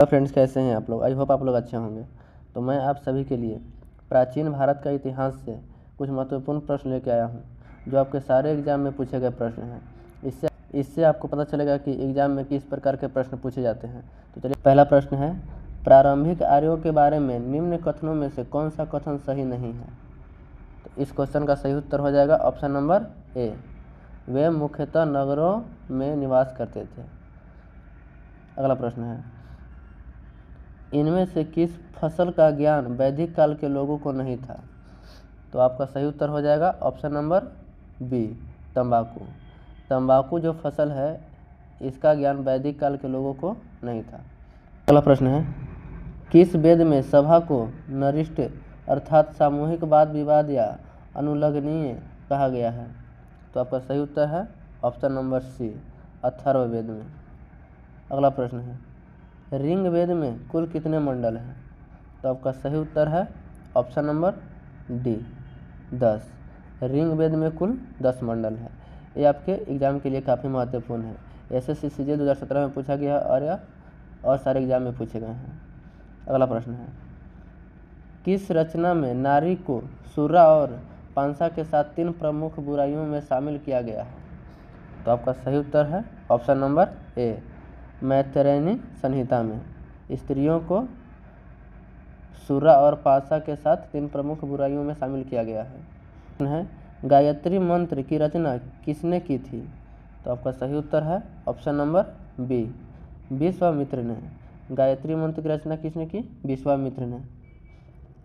तो फ्रेंड्स, कैसे हैं आप लोग? आई होप आप लोग अच्छे होंगे। तो मैं आप सभी के लिए प्राचीन भारत का इतिहास से कुछ महत्वपूर्ण प्रश्न लेके आया हूं, जो आपके सारे एग्जाम में पूछे गए प्रश्न हैं। इससे आपको पता चलेगा कि एग्जाम में किस प्रकार के प्रश्न पूछे जाते हैं। तो चलिए, पहला प्रश्न है, प्रारंभिक आर्यों के बारे में निम्न कथनों में से कौन सा कथन सही नहीं है? तो इस क्वेश्चन का सही उत्तर हो जाएगा ऑप्शन नंबर ए, वे मुख्यतः नगरों में निवास करते थे। अगला प्रश्न है, इनमें से किस फसल का ज्ञान वैदिक काल के लोगों को नहीं था? तो आपका सही उत्तर हो जाएगा ऑप्शन नंबर बी, तंबाकू। तंबाकू जो फसल है, इसका ज्ञान वैदिक काल के लोगों को नहीं था। अगला प्रश्न है, किस वेद में सभा को नरिष्ट अर्थात सामूहिक वाद विवाद या अनुलग्नीय कहा गया है? तो आपका सही उत्तर है ऑप्शन नंबर सी, अथर्ववेद में। अगला प्रश्न है, ऋग वेद में कुल कितने मंडल हैं? तो आपका सही उत्तर है ऑप्शन नंबर डी, 10। ऋग वेद में कुल 10 मंडल है। ये आपके एग्जाम के लिए काफ़ी महत्वपूर्ण है। एसएससी सीजीएल 2017 में पूछा गया और सारे एग्जाम में पूछे गए हैं। अगला प्रश्न है, किस रचना में नारी को सूरा और पांसा के साथ 3 प्रमुख बुराइयों में शामिल किया गया है? तो आपका सही उत्तर है ऑप्शन नंबर ए, मैत्रेयी संहिता में स्त्रियों को सूरा और पासा के साथ 3 प्रमुख बुराइयों में शामिल किया गया है। गायत्री मंत्र की रचना किसने की थी? तो आपका सही उत्तर है ऑप्शन नंबर बी, विश्वामित्र ने। गायत्री मंत्र की रचना किसने की? विश्वामित्र ने।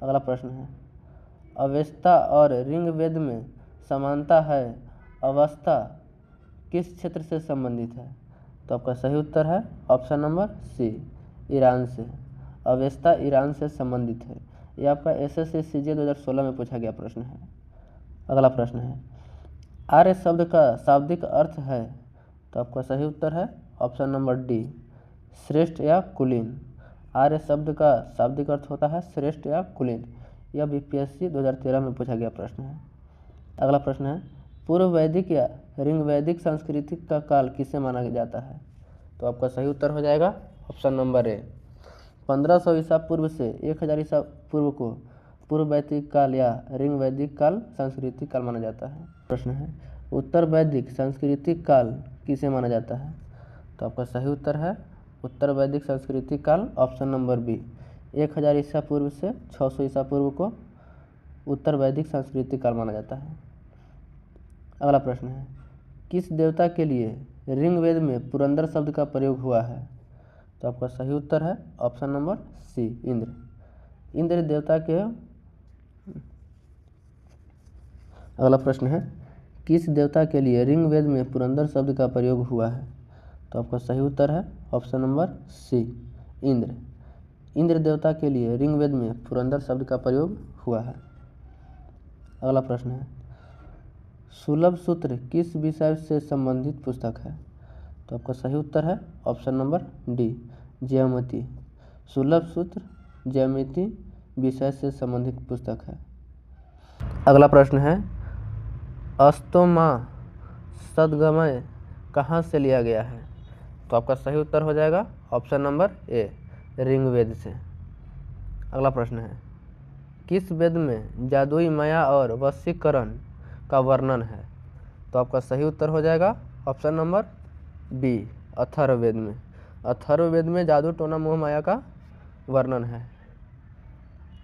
अगला प्रश्न है, अवेस्ता और ऋग्वेद में समानता है, अवस्था किस क्षेत्र से संबंधित है? तो आपका सही उत्तर है ऑप्शन नंबर सी, ईरान से। अवेस्ता ईरान से संबंधित है। यह आपका एसएससी सीजीएल 2016 में पूछा गया प्रश्न है। अगला प्रश्न है, आर्य शब्द का शाब्दिक अर्थ है? तो आपका सही उत्तर है ऑप्शन नंबर डी, श्रेष्ठ या कुलीन। आर्य शब्द का शाब्दिक अर्थ होता है श्रेष्ठ या कुलीन। यह बीपीएससी 2013 में पूछा गया प्रश्न है। अगला प्रश्न है, पूर्व वैदिक या ऋग्वैदिक संस्कृति का काल किसे माना जाता है? तो आपका सही उत्तर हो जाएगा ऑप्शन नंबर ए, 1500 ईसा पूर्व से 1000 ईसा पूर्व को पूर्व वैदिक काल या ऋग्वैदिक काल सांस्कृतिक काल माना जाता है। प्रश्न है, उत्तर वैदिक सांस्कृतिक काल किसे माना जाता है? तो आपका सही उत्तर है उत्तर वैदिक सांस्कृतिक काल ऑप्शन नंबर बी, 1000 ईसा पूर्व से 600 ईसा पूर्व को उत्तर वैदिक सांस्कृतिक काल माना जाता है। अगला प्रश्न है, किस देवता के लिए ऋग्वेद में पुरंदर शब्द का प्रयोग हुआ है? तो आपका सही उत्तर है option number C, Indra. Indra देवता के। अगला प्रश्न है, किस देवता के लिए ऋग्वेद में पुरंदर शब्द का प्रयोग हुआ है? तो आपका सही उत्तर है option number C, Indra. Indra देवता के लिए ऋग्वेद में पुरंदर शब्द का प्रयोग हुआ है। अगला प्रश्न है, सुलभ सूत्र किस विषय से संबंधित पुस्तक है? तो आपका सही उत्तर है ऑप्शन नंबर डी, ज्यामिति। सुलभ सूत्र ज्यामिति विषय से संबंधित पुस्तक है। अगला प्रश्न है, अस्तोमा सद्गमय कहाँ से लिया गया है? तो आपका सही उत्तर हो जाएगा ऑप्शन नंबर ए, ऋग्वेद से। अगला प्रश्न है, किस वेद में जादुई माया और वशीकरण का वर्णन है? तो आपका सही उत्तर हो जाएगा ऑप्शन नंबर बी, अथर्ववेद में। अथर्ववेद में जादू टोना मोह माया का वर्णन है।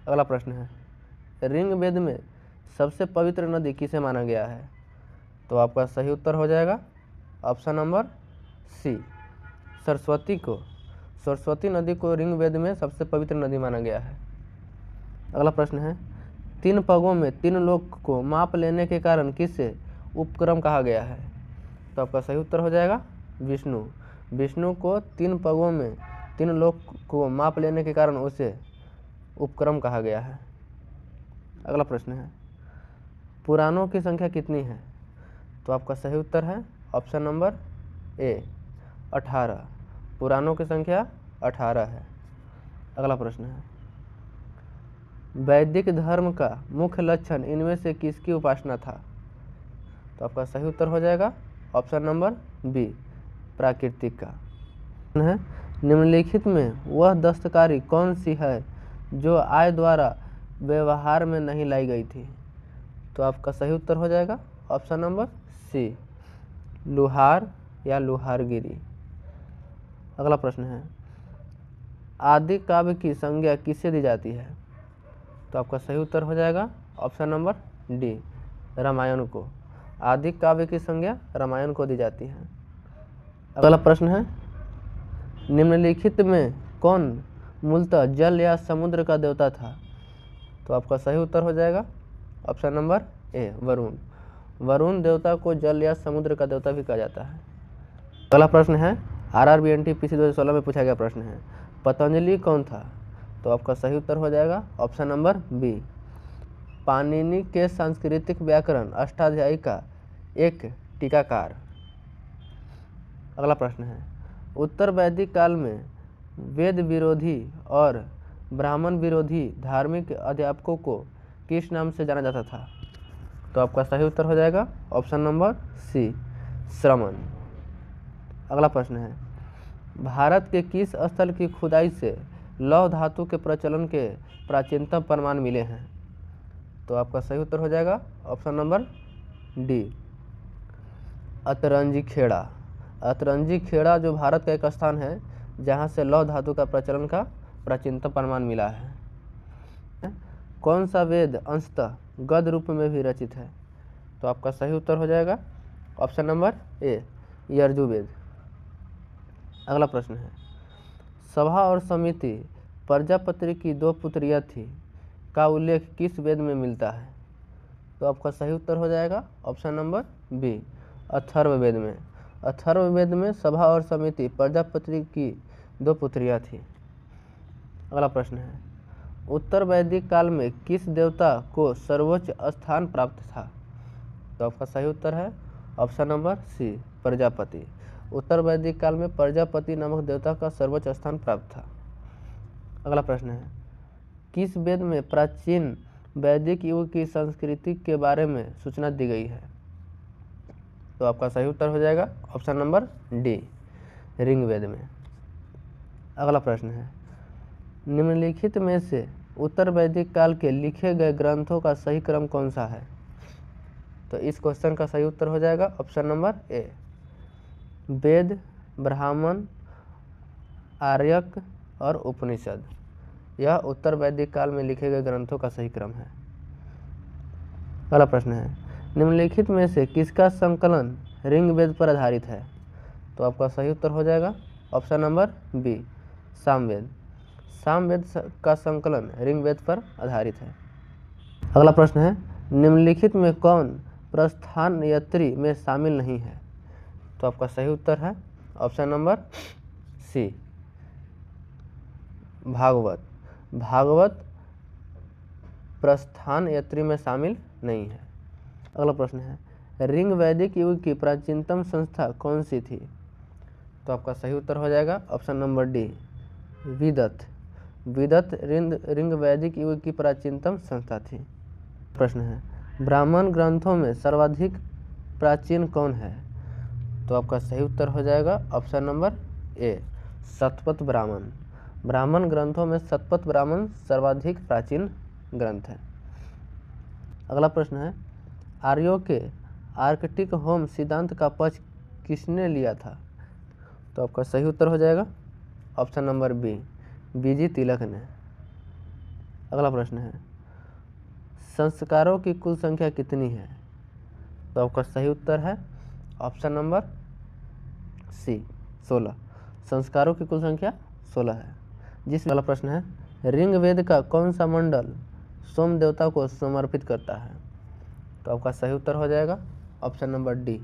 अगला प्रश्न है, ऋग्वेद में सबसे पवित्र नदी किसे माना गया है? तो आपका सही उत्तर हो जाएगा ऑप्शन नंबर सी, सरस्वती को। सरस्वती नदी को ऋग्वेद में सबसे पवित्र नदी माना गया है। अगला प्रश्न है, 3 पगों में 3 लोक को माप लेने के कारण किसे उपक्रम कहा गया है? तो आपका सही उत्तर हो जाएगा विष्णु। विष्णु को 3 पगों में 3 लोक को माप लेने के कारण उसे उपक्रम कहा गया है। अगला प्रश्न है, पुराणों की संख्या कितनी है? तो आपका सही उत्तर है ऑप्शन नंबर ए, 18। पुराणों की संख्या 18 है। अगला प्रश्न है, वैदिक धर्म का मुख्य लक्षण इनमें से किसकी उपासना था? तो आपका सही उत्तर हो जाएगा ऑप्शन नंबर बी, प्राकृतिक का। है निम्नलिखित में वह दस्तकारी कौन सी है जो आय द्वारा व्यवहार में नहीं लाई गई थी? तो आपका सही उत्तर हो जाएगा ऑप्शन नंबर सी, लुहार या लुहारगिरी। अगला प्रश्न है, आदि काव्य की संज्ञा किसे दी जाती है? तो आपका सही उत्तर हो जाएगा ऑप्शन नंबर डी, रामायण को। आदि काव्य की संज्ञा रामायण को दी जाती है। अगला प्रश्न है, निम्नलिखित में कौन मूलतः जल या समुद्र का देवता था? तो आपका सही उत्तर हो जाएगा option number A, Varun. Varun देवता को जल या समुद्र का देवता भी कहा जाता है। अगला प्रश्न है, RRBNT PC 2016 में पूछा गया प्रश्न है, पतंजलि कौन था? तो आपका सही उत्तर हो जाएगा ऑप्शन नंबर बी, पाणिनि के सांस्कृतिक व्याकरण अष्टाध्यायी का एक टीकाकार। अगला प्रश्न है, उत्तर वैदिक काल में वेद विरोधी और ब्राह्मण विरोधी धार्मिक अध्यापकों को किस नाम से जाना जाता था? तो आपका सही उत्तर हो जाएगा ऑप्शन नंबर सी, श्रमण। अगला प्रश्न है, भारत के किस स्थल की खुदाई से लौह धातु के प्रचलन के प्राचीनतम प्रमाण मिले हैं? तो आपका सही उत्तर हो जाएगा option number D, Atranji Khera. Atranji Khera जो भारत का एक स्थान है जहां से लौह धातु का प्रचलन का प्राचीनतम प्रमाण मिला है। कौन सा वेद अंशतः गद्य रूप में भी रचित है? तो आपका सही उत्तर हो जाएगा ऑप्शन नंबर ए, यजुर्वेद। अगला प्रश्न है, सभा और समिति प्रजापति की दो पुत्रियां थी का उल्लेख किस वेद में मिलता है? तो आपका सही उत्तर हो जाएगा ऑप्शन नंबर बी, अथर्ववेद में। अथर्ववेद में सभा और समिति प्रजापति की दो पुत्रियां थी। अगला प्रश्न है, उत्तर वैदिक काल में किस देवता को सर्वोच्च स्थान प्राप्त था? तो आपका सही उत्तर है ऑप्शन नंबर सी, प्रजापति। उत्तर वैदिक काल में प्रजापति नामक देवता का सर्वोच्च स्थान प्राप्त था। अगला प्रश्न है, किस वेद में प्राचीन वैदिक युग की संस्कृति के बारे में सूचना दी गई है? तो आपका सही उत्तर हो जाएगा ऑप्शन नंबर डी, ऋग्वेद में। अगला प्रश्न है, निम्नलिखित में से उत्तर वैदिक काल के लिखे गए ग्रंथों का सही क्रम कौन सा है? तो इस क्वेश्चन का सही उत्तर हो जाएगा ऑप्शन नंबर ए, वेद, ब्राह्मण, आर्यक और उपनिषद। यह उत्तर वैदिक काल में लिखे गए ग्रंथों का सही क्रम है। अगला प्रश्न है, निम्नलिखित में से किसका संकलन ऋग्वेद पर आधारित है? तो आपका सही उत्तर हो जाएगा option number B, Samaveda. Samaveda का संकलन ऋग्वेद पर आधारित है। अगला प्रश्न है, निम्नलिखित में कौन प्रस्थान यात्री में शामिल नहीं है? तो आपका सही उत्तर है option number C, Bhagwat. Bhagwat प्रस्थान यात्री में शामिल नहीं है। अगला प्रश्न है, ऋग वैदिक युग की प्राचीनतम संस्था कौन सी थी? तो आपका सही उत्तर हो जाएगा ऑप्शन नंबर डी, विदत। विदत ऋग वैदिक युग की प्राचीनतम संस्था थी। प्रश्न है, ब्राह्मण ग्रंथों में सर्वाधिक प्राचीन कौन है? तो आपका सही उत्तर हो जाएगा option number A, Shatapatha Brahmana. ब्राह्मण ग्रंथों में शतपथ ब्राह्मण सर्वाधिक प्राचीन ग्रंथ है। अगला प्रश्न है, आर्यों के आर्कटिक होम सिद्धांत का पक्ष किसने लिया था? तो आपका सही उत्तर हो जाएगा ऑप्शन नंबर बी, बीजी तिलक ने। अगला प्रश्न है, संस्कारों की कुल संख्या कितनी है? तो आपका सही उत्तर है ऑप्शन नंबर सी, 16। संस्कारों की कुल संख्या 16 है। अगला प्रश्न है, ऋग्वेद का कौन सा मंडल सोम देवता को समर्पित करता है? तो आपका सही उत्तर हो जाएगा ऑप्शन नंबर डी,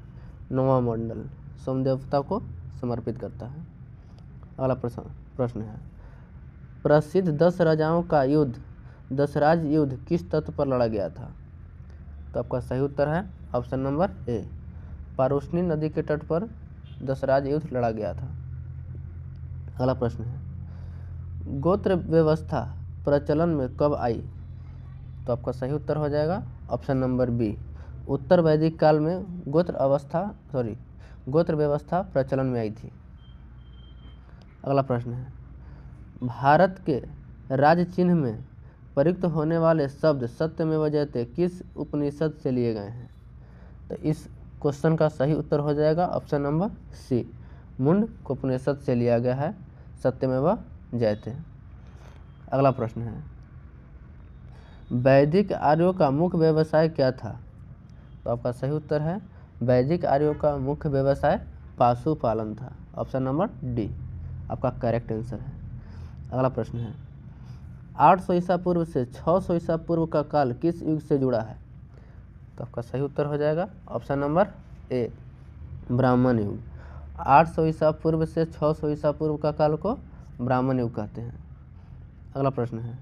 9वां मंडल सोम देवता को समर्पित करता है। अगला प्रश्न है, प्रसिद्ध 10 राजाओं का युद्ध दशराज युद्ध किस तत्व पर लड़ा गया था? तो आपका सही उत्तर है ऑप्शन नंबर ए, पारुष्णी नदी के तट पर दशराज युद्ध लड़ा गया था। अगला प्रश्न है, गोत्र व्यवस्था प्रचलन में कब आई? तो आपका सही उत्तर हो जाएगा ऑप्शन नंबर बी, उत्तर वैदिक काल में गोत्र व्यवस्था प्रचलन में आई थी। अगला प्रश्न है, भारत के राज्य चिन्ह में प्रयुक्त होने वाले शब्द सत्यमेव जयते किस उपनिषद से लिए गए हैं? तो इस क्वेश्चन का सही उत्तर हो जाएगा ऑप्शन नंबर सी, मुंडक उपनिषद से लिया गया है सत्यमेव जयते। अगला प्रश्न है, वैदिक आर्यों का मुख्य व्यवसाय क्या था? तो आपका सही उत्तर है वैदिक आर्यों का मुख्य व्यवसाय पशुपालन था। ऑप्शन नंबर डी आपका करेक्ट आंसर है। अगला प्रश्न है, 800 ईसा पूर्व से 600 ईसा पूर्व का काल किस युग से जुड़ा है? तो आपका सही उत्तर हो जाएगा ऑप्शन नंबर ए, ब्राह्मण युग। 800 ईसा पूर्व से 600 ईसा पूर्व का काल को ब्राह्मण युग कहते हैं। अगला प्रश्न है,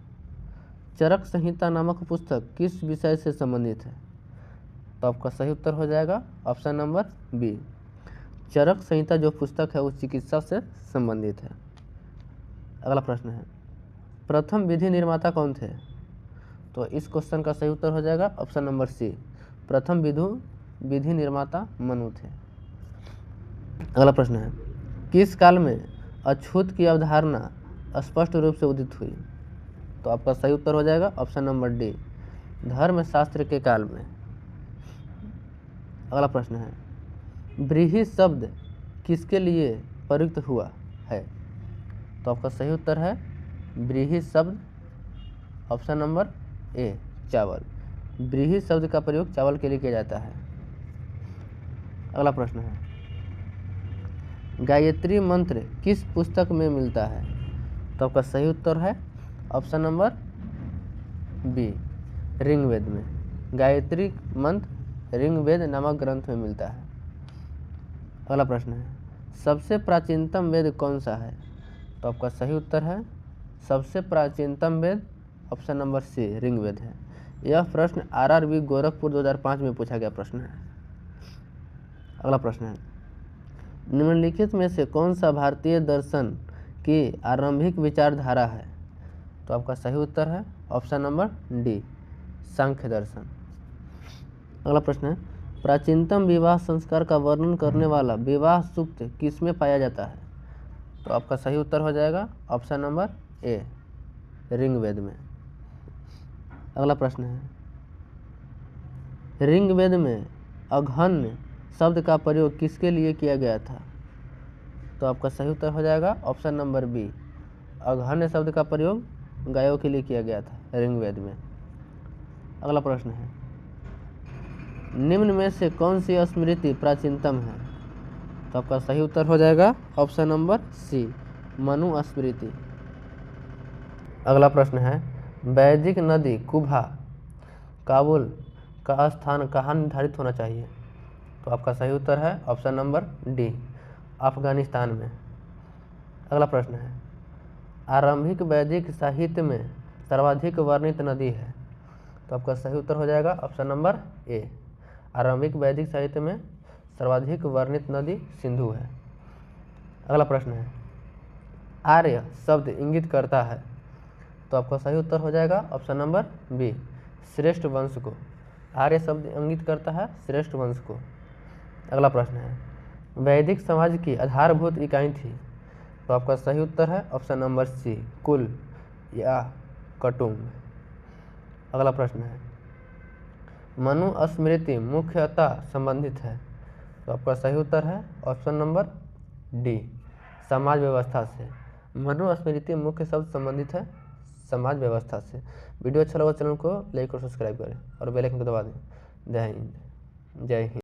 चरक संहिता नामक पुस्तक किस विषय से संबंधित है? तो आपका सही उत्तर हो जाएगा ऑप्शन नंबर बी, चरक संहिता जो पुस्तक है वो चिकित्सा से संबंधित है। अगला प्रश्न है, प्रथम विधि निर्माता कौन थे? तो इस क्वेश्चन का सही उत्तर हो जाएगा ऑप्शन नंबर सी, प्रथम विधि निर्माता मनु थे। अगला प्रश्न है, किस काल में अछूत की अवधारणा स्पष्ट रूप से उदित हुई? तो आपका सही उत्तर हो जाएगा ऑप्शन नंबर डी, धर्मशास्त्र के काल में। अगला प्रश्न है, व्रीहि शब्द किसके लिए प्रयुक्त हुआ है? तो आपका सही उत्तर है व्रीहि शब्द ऑप्शन नंबर ए, चावल। व्रीहि शब्द का प्रयोग चावल के लिए किया जाता है। अगला प्रश्न है, गायत्री मंत्र किस पुस्तक में मिलता है? तो आपका सही उत्तर है ऑप्शन नंबर बी, ऋग्वेद में। गायत्री मंत्र ऋग्वेद नामक ग्रंथ में मिलता है। अगला प्रश्न है, सबसे प्राचीनतम वेद कौन सा है? तो आपका सही उत्तर है सबसे प्राचीनतम वेद ऑप्शन नंबर सी, ऋग्वेद है। यह प्रश्न RRB गोरखपुर 2005 में पूछा गया प्रश्न है। अगला प्रश्न है, निम्नलिखित में से कौन सा भारतीय दर्शन की आरंभिक विचारधारा है? तो आपका सही उत्तर है ऑप्शन नंबर डी, सांख्य दर्शन। अगला प्रश्न है, प्राचीनतम विवाह संस्कार का वर्णन करने वाला विवाह सूक्त किसमें पाया जाता है? तो आपका सही उत्तर हो जाएगा ऑप्शन नंबर ए, ऋग्वेद में। अगला प्रश्न है, ऋग्वेद में अघन्य शब्द का प्रयोग किसके लिए किया गया था? तो आपका सही उत्तर हो जाएगा ऑप्शन नंबर बी, अघन्य शब्द का प्रयोग गायों के लिए किया गया था ऋग्वेद में। अगला प्रश्न है, निम्न में से कौन सी स्मृति प्राचीनतम है? तो आपका सही उत्तर हो जाएगा ऑप्शन नंबर सी, मनु स्मृति। अगला प्रश्न है, वैदिक नदी कुभा काबुल का स्थान कहाँ निर्धारित होना चाहिए? तो आपका सही उत्तर है ऑप्शन नंबर डी, अफगानिस्तान में। अगला प्रश्न है, आरंभिक वैदिक साहित्य में सर्वाधिक वर्णित नदी है? तो आपका सही उत्तर हो जाएगा ऑप्शन नंबर ए, आरंभिक वैदिक साहित्य में सर्वाधिक वर्णित नदी सिंधु है। अगला प्रश्न है, आर्य शब्द इंगित करता है? तो आपका सही उत्तर हो जाएगा ऑप्शन नंबर बी, श्रेष्ठ वंश को। आर्य शब्द इंगित करता है श्रेष्ठ वंश को। अगला प्रश्न है, वैदिक समाज की आधारभूत इकाई थी? तो आपका सही उत्तर है ऑप्शन नंबर सी, कुल या कुटुंब। अगला प्रश्न है, मनु स्मृति मुख्यतः संबंधित है? तो आपका सही उत्तर है ऑप्शन नंबर डी, समाज व्यवस्था से। मनु स्मृति मुख्य शब्द संबंधित है समाज व्यवस्था से। वीडियो अच्छा लगा चैनल को लाइक और सब्सक्राइब करें और बेल आइकन को दबा दें। जय हिंद, जय हिंद।